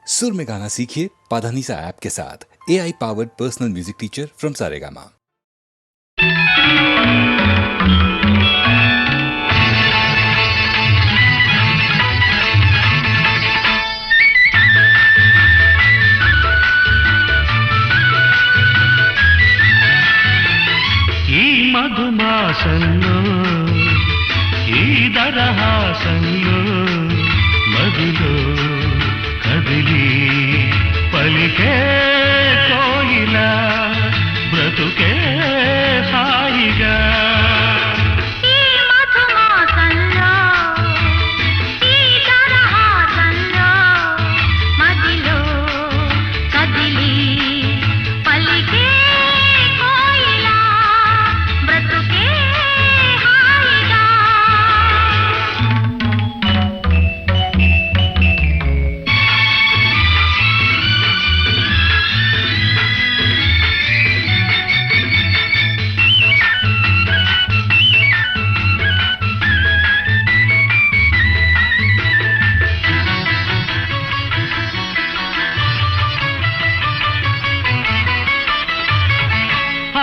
सुर में गाना सीखिए पाधानीसा ऐप के साथ। AI powered personal music teacher from Saregama. ఈ మధుమాసంలో ఈ దరహాసంలో మదిలో కదిలి పలికే కోయిలా బ్రతుకే హాయిగా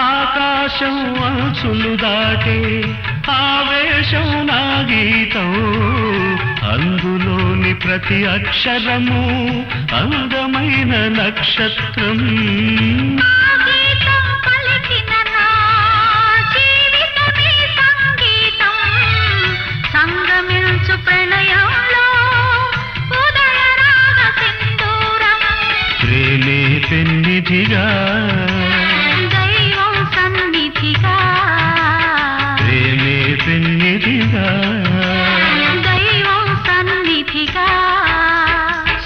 ఆకాశం అంచులు దాటే ఆవేశం నా గీతం అందులోని ప్రతి అక్షరము అందమైన నక్షత్రం ప్రేమే పెన్నిధిగా ప్రేమే పెన్నిధిగా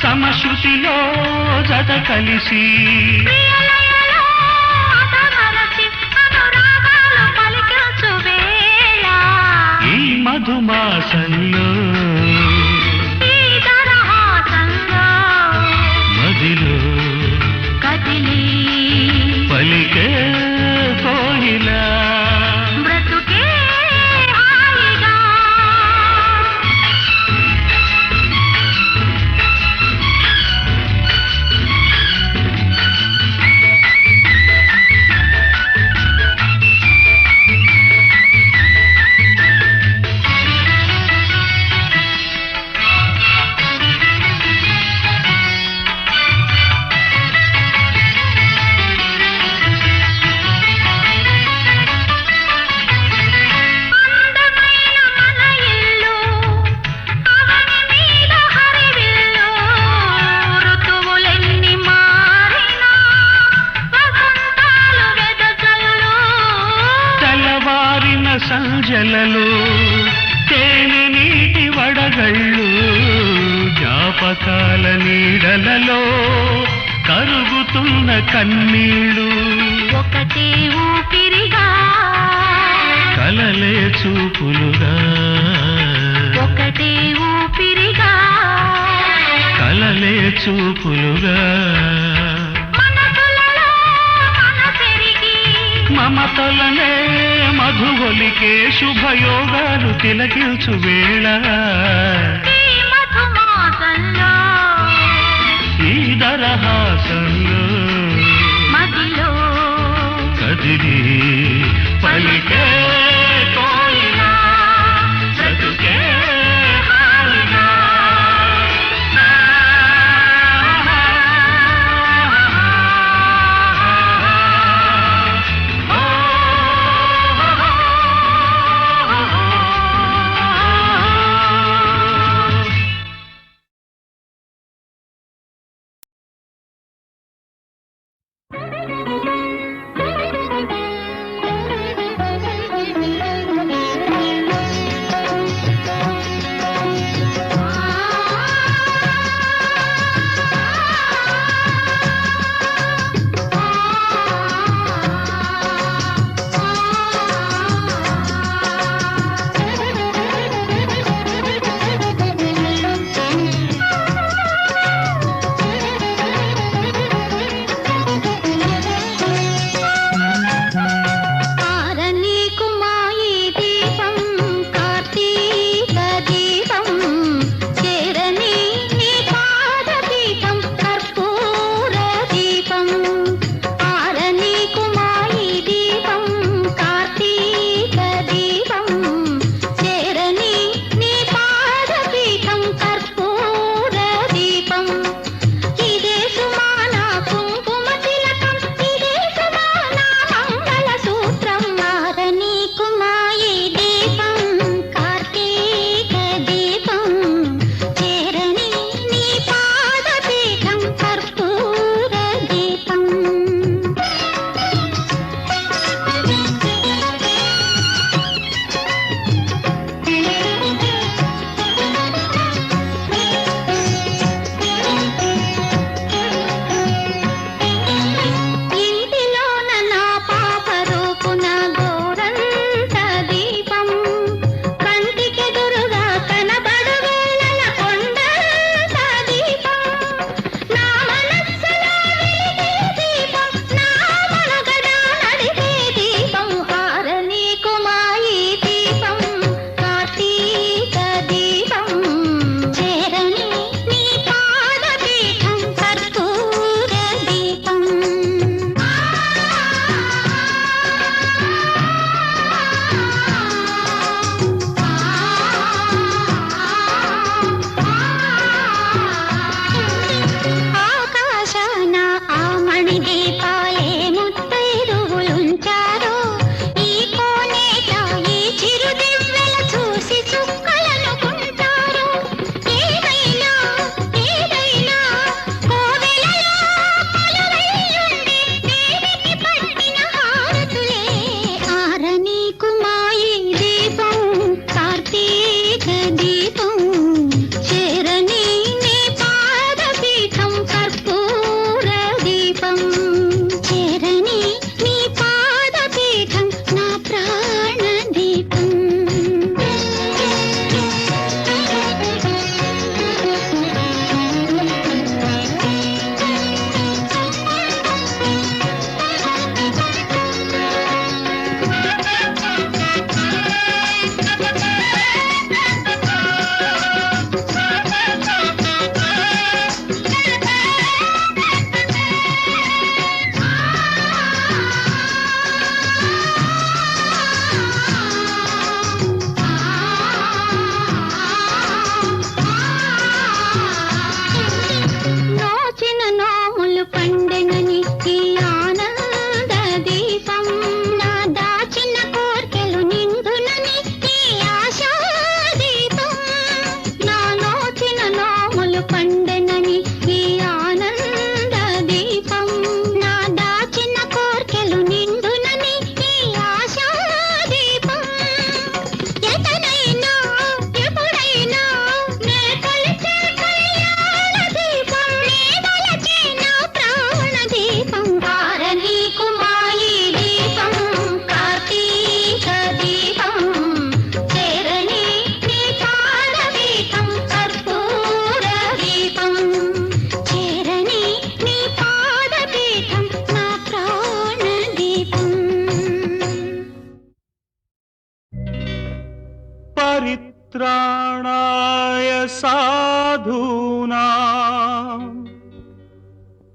సమశృతిలో జత కలిసి ఈ మధుమాసంలో మదిలో కదిలి పలికే కోయిలా బ్రతుకే హాయిగా సంజలలో తేనె నీటి వడగళ్ళు జ్ఞాపకాల నీడలలో కరుగుతున్న కన్నీళ్ళు ఒకటే ఊపిరిగా కలలే చూపులుగా ఒకటే ఊపిరిగా కలలే చూపులుగా మనసులలో మనసెరిగి మమతలనే మధుగొలికే శుభయోగాలు తిలకించు వేళ ఈ మధుమాసంలో ఈ దరహాసంలో మదిలో కదిలి పలికే కోయిలా బ్రతుకే హాయిగా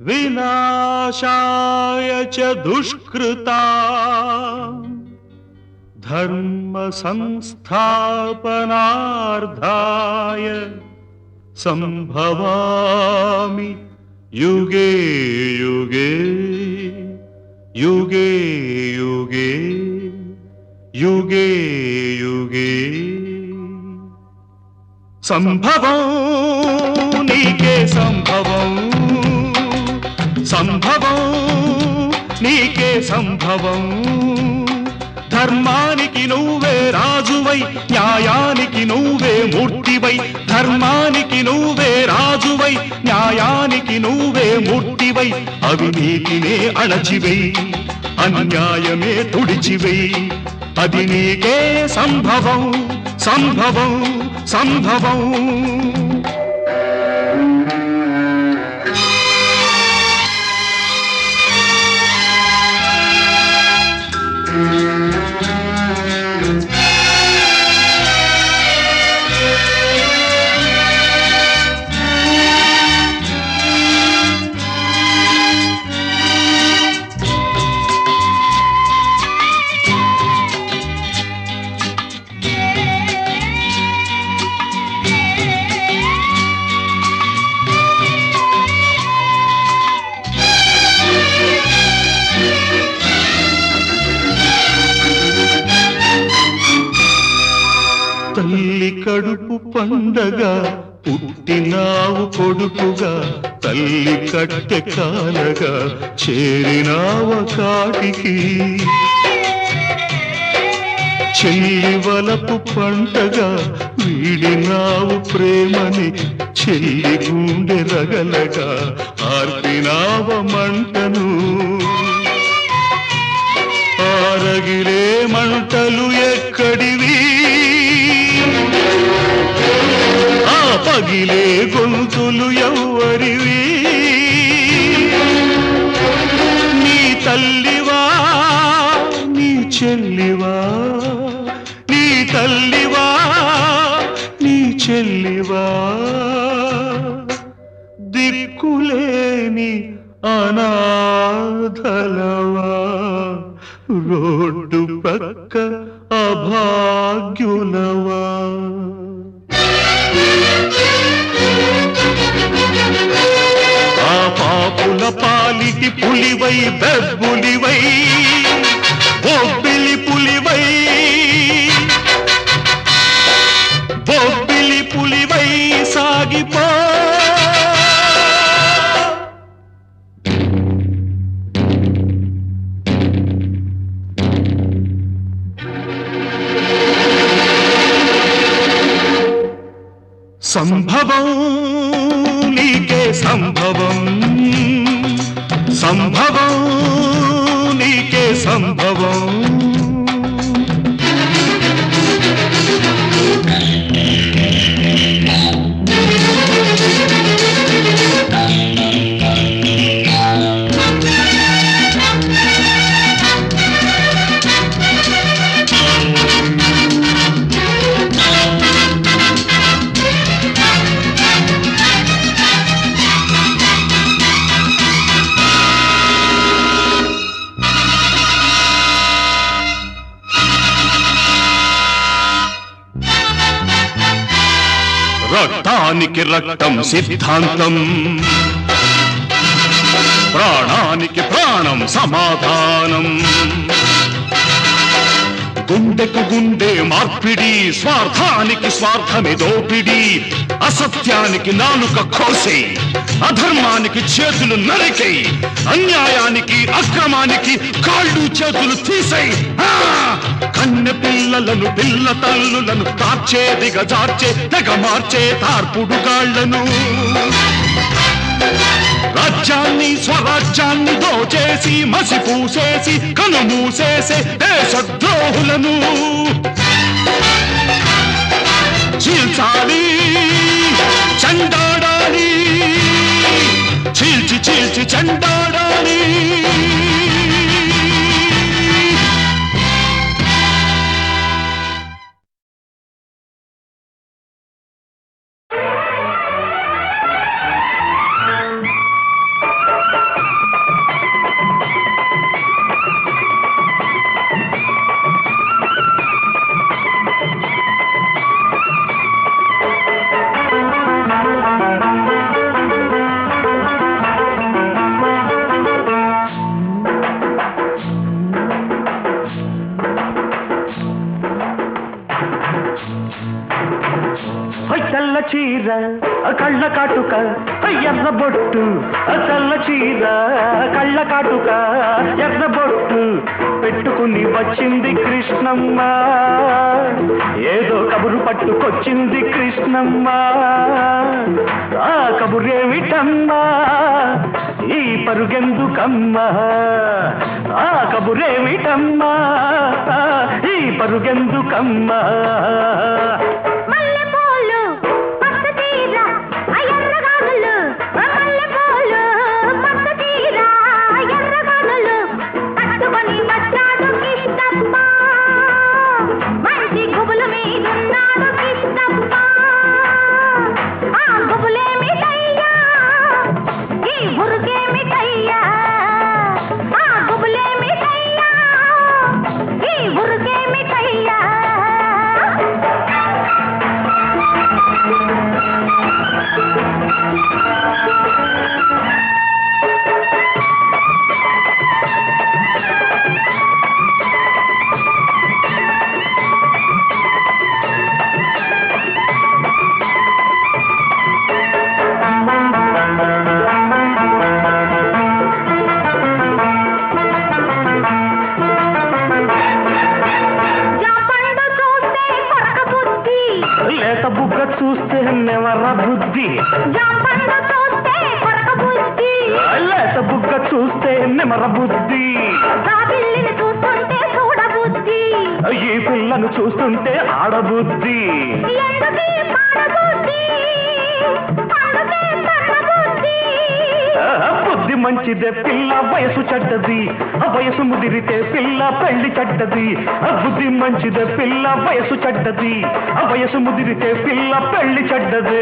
వినాశాయ చ దుష్కృతా ధర్మ సంస్థాపనార్థాయ సంభవామి యుగే యుగే యుగే యుగే యుగే యుగే సంభవం నీకే సంభవం సంభవం నీకే సంభవం ధర్మానికి నువ్వే రాజువై న్యాయానికి నువ్వే మూర్తివై ధర్మానికి నువ్వే రాజువై న్యాయానికి నువ్వే మూర్తివై అవినీతినే అణచివై అన్యాయమే తుడిచివై అది నీకే సంభవం సంభవం సంభవం తల్లి కడుపు పండగ పుట్టినావు కొడుకుగా తల్లి కట్టె కాలగా చేరినావ కాటికి చెల్లి వలపు పంటగా వీడినావు ప్రేమని చెల్లి గుండె రగలగా ఆర్పినావ మంటను ఆరగిలే మంటలు ఎక్కడివి పగిలే గొంతులు ఎవ్వరివి నీ తల్లివా నీ చెల్లివా నీ తల్లివా నీ చెల్లివా దిక్కులేని అనాథలవా రోడ్డు పక్క అభాగ్యులవా ఆ పాపుల పాలిటి పులివై బెబ్బులివై బొబ్బిలి పులివై బొబ్బిలి పులివై సాగిపో సంభవం నీకే సంభవం సంభవం నీకే సంభవం రక్తానికి రక్తం సిద్ధాంతం ప్రాణానికి ప్రాణం సమాధానం గుండెకు గుండె మార్పిడి స్వార్థానికి స్వార్థమే దోపిడి అసత్యానికి నాలుక కోసే అధర్మానికి చేతులు నరికై అన్యాయానికి అక్రమానికి కాళ్ళు చేతులు తీసై కన్నె పిల్లలను పిల్ల తల్లులను తార్చే దిగజార్చే తెగ మార్చే తార్పుడు గాళ్లను రాజ్యాన్ని స్వరాజ్యాన్ని దోచేసి మసి పూసేసి కనుమూసేసే దేశద్రోహులను చీల్చాలి చండాడాలి చీల్చి చీల్చి చండాడాలి చీర కళ్ళ కాటుక ఎర్ర బొట్టు తెల్ల చీర కళ్ళ కాటుక ఎర్ర బొట్టు పెట్టుకుని వచ్చింది కృష్ణమ్మ ఏదో కబురు పట్టుకొచ్చింది కృష్ణమ్మ ఆ కబురేమిటమ్మా ఈ పరుగెందుకమ్మా ఆ కబురేమిటమ్మా ఈ పరుగెందుకమ్మా చూస్తే నెవర బుద్ధి లేత బుగ్గ చూస్తే నెమర బుద్ధి ఈ పిల్లను చూస్తుంటే ఆడబుద్ధి బుద్ధి మంచిదే పిల్ల వయసు చెడ్డది వయసు ముదిరితే పిల్ల పెళ్లి చెడ్డది బుద్ధి మంచిదే పిల్ల వయసు చెడ్డది వయసు ముదిరితే పిల్ల పెళ్లి చెడ్డది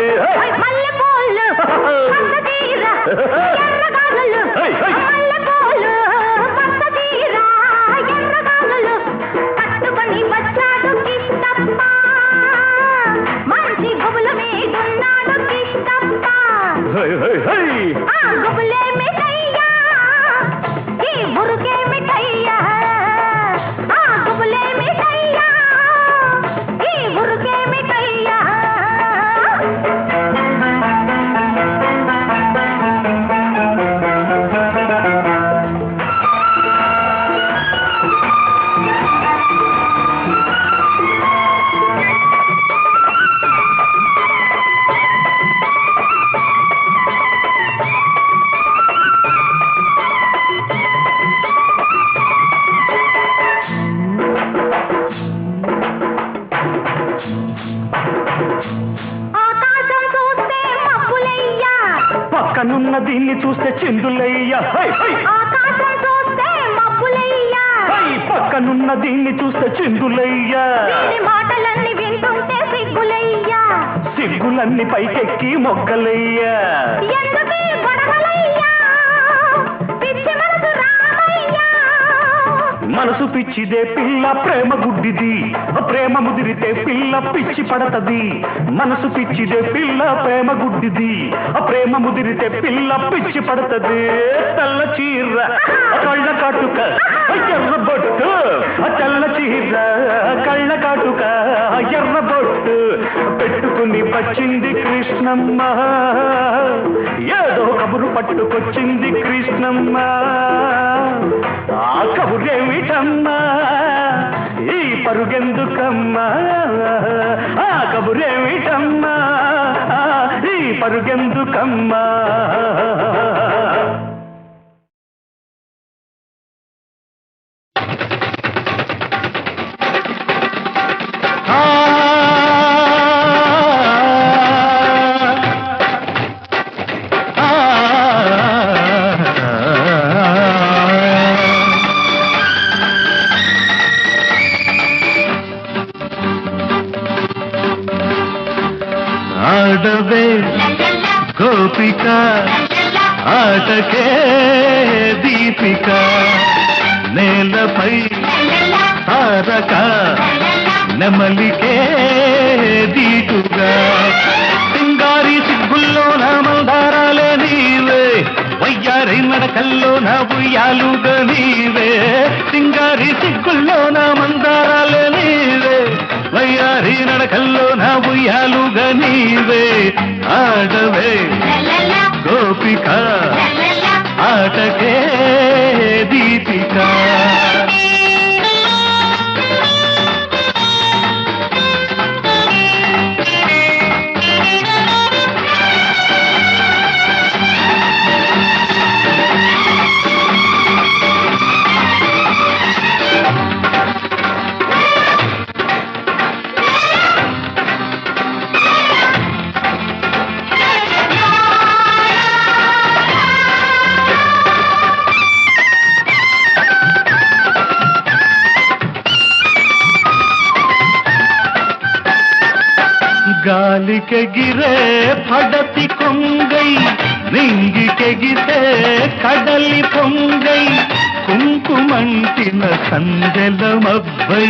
పక్కనున్న దీన్ని చూస్తే చిందులయ్యా పక్కనున్న దీన్ని చూస్తే చిందులయ్యా మాటలన్నీ వింటుంటే సిగ్గులయ్యా సిగ్గులన్నీ పైకెక్కి మొగ్గలయ్యా మనసు పిచ్చిదే పిల్ల ప్రేమ గుడ్డిది ప్రేమ ముదిరితే పిల్ల పిచ్చి పడతది మనసు పిచ్చిదే పిల్ల ప్రేమ గుడ్డిది ప్రేమ ముదిరితే పిల్ల పిచ్చి పడతది తెల్ల చీర కళ్ళ కాటుక ఎర్ర బొట్టు తెల్ల చీర కళ్ళ కాటుక ఎర్ర బొట్టు పెట్టుకుని వచ్చింది కృష్ణమ్మ ఏదో కబురు పట్టుకొచ్చింది కృష్ణమ్మ ఆ కబురేమిటమ్మా ఈ పరుగెందుకమ్మా ఆ కబురేమిటమ్మా ఈ పరుగెందుకమ్మా ఆడవే గోపిక ఆటకే దీపిక నేలపై తారక నెమలికే దీటుగా సింగారి సిగ్గుల్లో నా మందారాలే నీవే వయ్యారి నడకల్లో నా ఉయ్యాలుగా నీవే సింగారి సిగ్గుల్లో నా మందారాలే నీవే వయ్యారి నడకల్లో నా ఉయ్యాలుగా నీవే ఆడవే గోపిక ఆటకే దీపిక గాలికెగిరే పడతి కొంగై నింగికెగితే కడలి పొంగై కుంకుమంటిన సందెల మబ్బై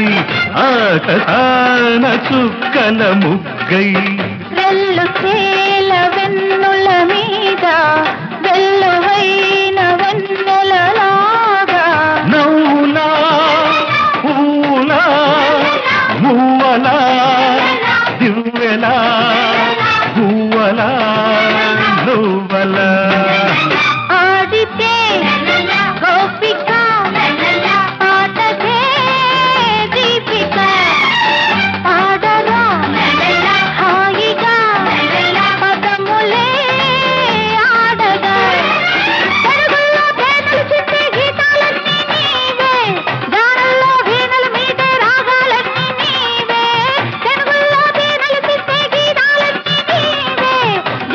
ఆకాన చుక్కల ముగ్గై వెల్లు చేల వెన్నుల మీద వెల్లువైన వెన్నెలలాగా నవ్వులా పూలా మువ్వలా దివ్వెలా గువ్వలా నువ్వలా ఆడితే గోపిక ఆటకే దీపిక పాడగా హాయిగా పదములే ఆడగా తెలుగులో తేనెలు చిందే గీతాలన్నీ నీవే గానల్లో వీణలు మీదే రాగాలన్నీ నీవే తెలుగులో తేనెలు చిందే గీతాలన్నీ నీవే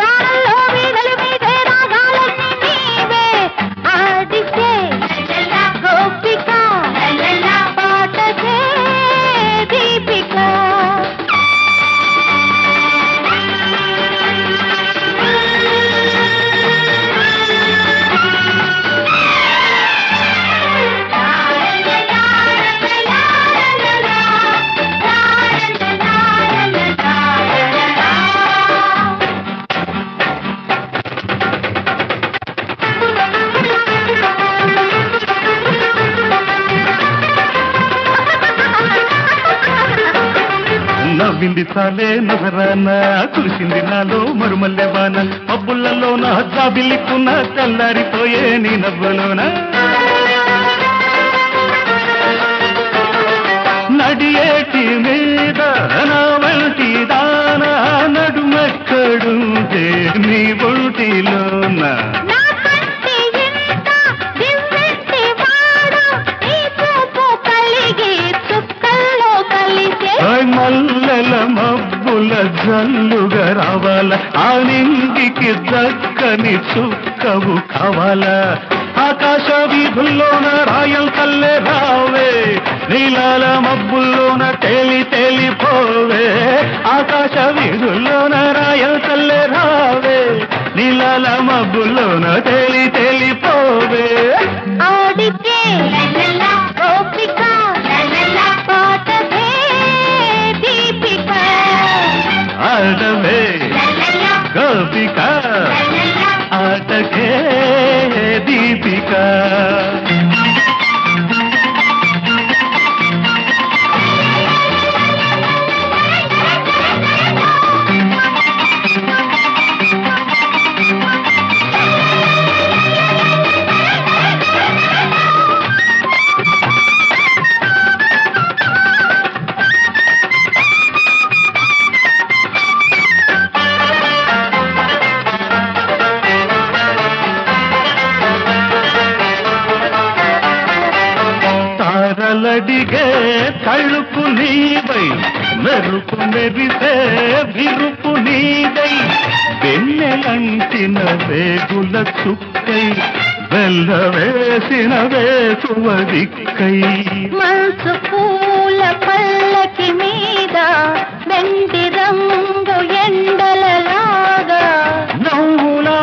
గానల్లో వీణలు మీదే రాగాలన్నీ నీవే ఆడితే గోపిక పాటకే దీపిక నవ్వింది చాలే నగరాన కులిసింది నాలో మరుమల్లె వాన పబ్బులలో నా జాబిల్లికున్న తెల్లారిపోయే నీ నవ్వులోన నడియేటి మీద నా వంటి దాన నడుమెక్కడుంటే నీ ఒంటిలోన నా కంటి ఇంత దివ్వెట్టి వాడు నీ చూపు కలిగి చుక్కల్లో కలిసే మల్లెల మబ్బుల జల్లుగా రావాల ఆ నింగికి దక్కని చుక్కవు కావాలా ఆకాశ వీధుల్లోన రాయల్ కల్లె రావే నీలాల మబ్బుల్లోన తేలి తేలిపోవే ఆకాశ వీధుల్లోన రాయల్ కల్లె రావే నీలాల మబ్బుల్లోన తేలి తేలిపోవే ఆడితే గోపిక పాటకే దీపిక ఆడవే గోపిక ఆటకే దీపిక తారలడిగే తళుపు నీవై మెరుపు మెరిసే విరుపు నీదై వెన్నెలంటిన వేగుల చుక్కై వెల్ల వేసిన వేసువ దిక్కై మనసు పూల పల్లకి మీద వెండి రంగు ఎండలలాగా నవ్వులా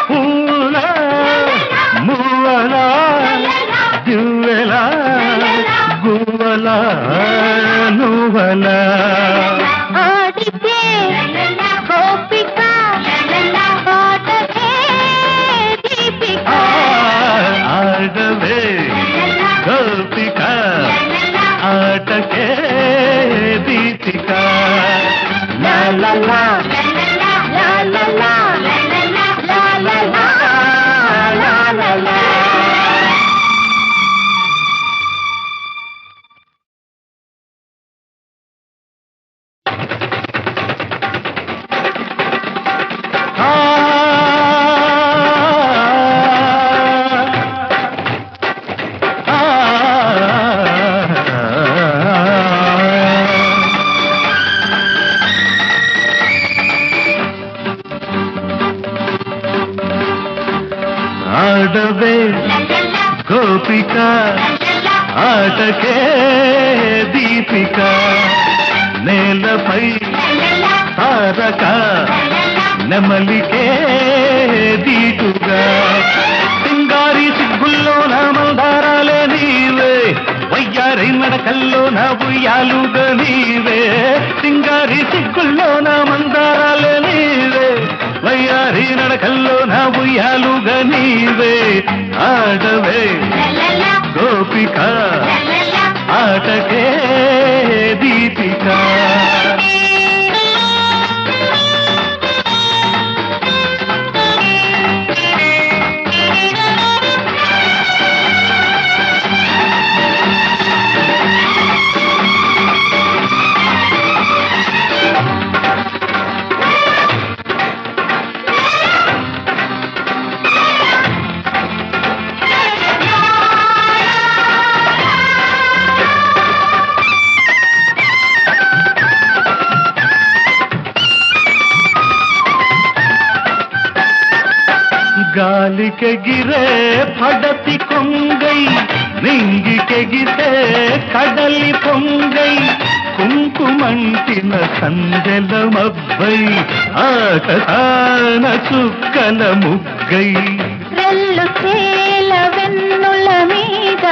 పూలా మువ్వలా దివ్వెలా గువ్వలా నువ్వలా ఆడితే గోపిక పాటకే దీపిక ఆడవే గోపిక ఆటకే ఆడవే గోపిక ఆటకే దీపిక నేలపై తారక నెమలికే దీటుగా సింగారి సిగ్గుల్లో నా మందారాలే నీవే వయ్యారి నడకల్లో నా ఉయ్యాలుగా నీవే సింగారి సిగ్గుల్లో నా మందారాలే నీవే వయ్యారి నడకల్లో నా ఉయ్యాలుగా నీవే ఆడవే గోపిక ఆటకే దీపిక గాలికెగిరే పడతి కొంగై నింగికెగితే కడలి పొంగై కుంకుమంటిన సందెల మబ్బై ఆకాన చుక్కల ముగ్గై రెల్లు తేల వెన్నుల మీద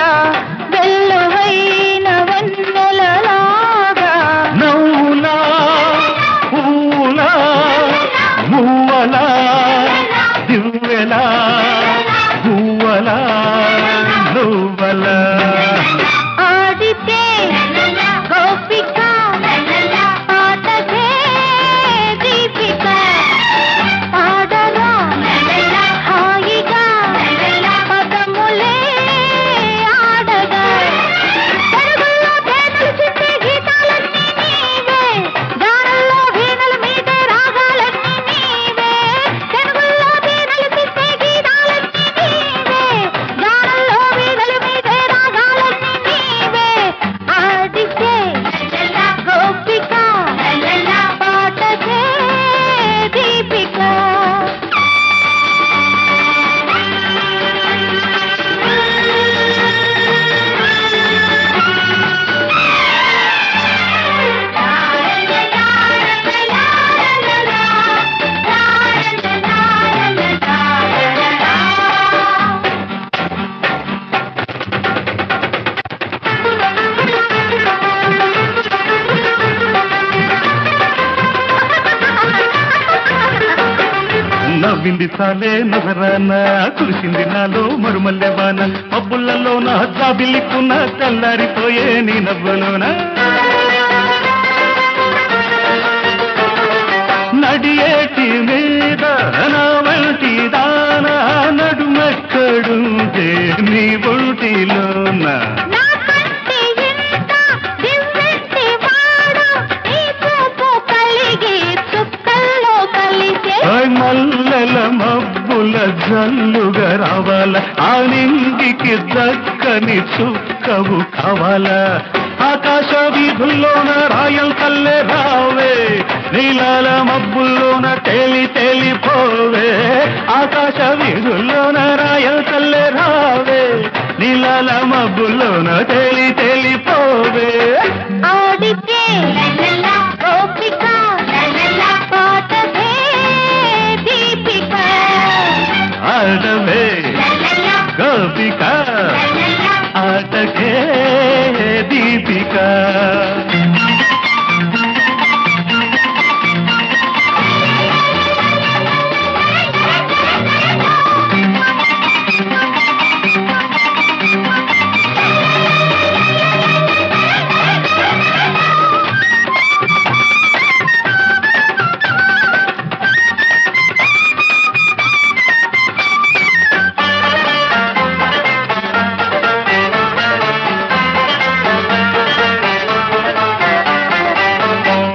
వెల్లువైన వెన్నెలలాగా నవ్వులా పూలా మువ్వలా దివ్వెలా పువ్వలా నువ్వలా ఆడితే గోపిక ఆటకే దీపిక ఆడరా హాయిగా పదములే ఆడగా తెలుగులో తేనెలు చిందే గీతాలన్నీ నీవే గానల్లో వీణల మీదే రాగాలన్నీ నీవే తెలుగులో తేనెలు చిందే గీతాలన్నీ నీవే గానల్లో వీణల మీదే రాగాలన్నీ నీవే ఆడితే గోపిక పాటకే దీపిక నవ్వింది చాలే నగరాన కురిసింది నాలో మరుమల్లె వాన పబ్బులలో నా జాబిల్లికున్న తెల్లారిపోయే నీ నవ్వులోన నడియేటి మీద నా వంటి దాన నడుమెక్కడుందే నీ ఒంటిలోన నా కంటి ఇంత దివ్వెంటి వాడు నీ చూపు కలిగి చుక్కల్లో కలిసే మల్లెల మబ్బుల జల్లుగా రావాల ఆ నింగికి దక్కని చుక్కవు కావాలా ఆకాశ వీధుల్లోన రాయల్ కల్లే రావే నీలాల మబ్బుల్లోన తేలి తేలిపోవే ఆకాశ వీధుల్లోన రాయల్ కల్లే రావే నీలాల మబ్బుల్లోన తేలి తేలిపోవే ఆడితే గోపిక పాటకే దీపిక ఆడవే గోపిక ఆటకే దీపిక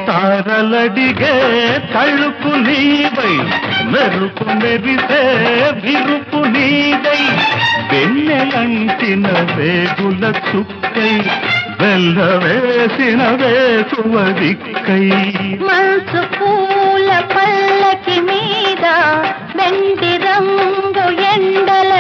తారలడిగే తళుపు నీవై మెరుపు మెరిసే విరుపు నీదై వెన్నెలంటిన వేగుల చుక్కై వెల్ల వేసిన వేకువ దిక్కై మనసు పూల పల్లకి మీద వెండి రంగు ఎండల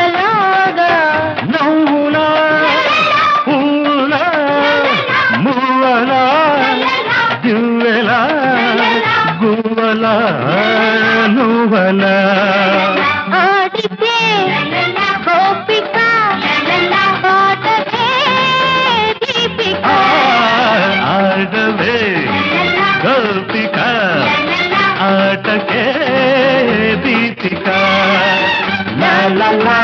ఆడవే గోపిక ఆటకే దీపిక లా లా లా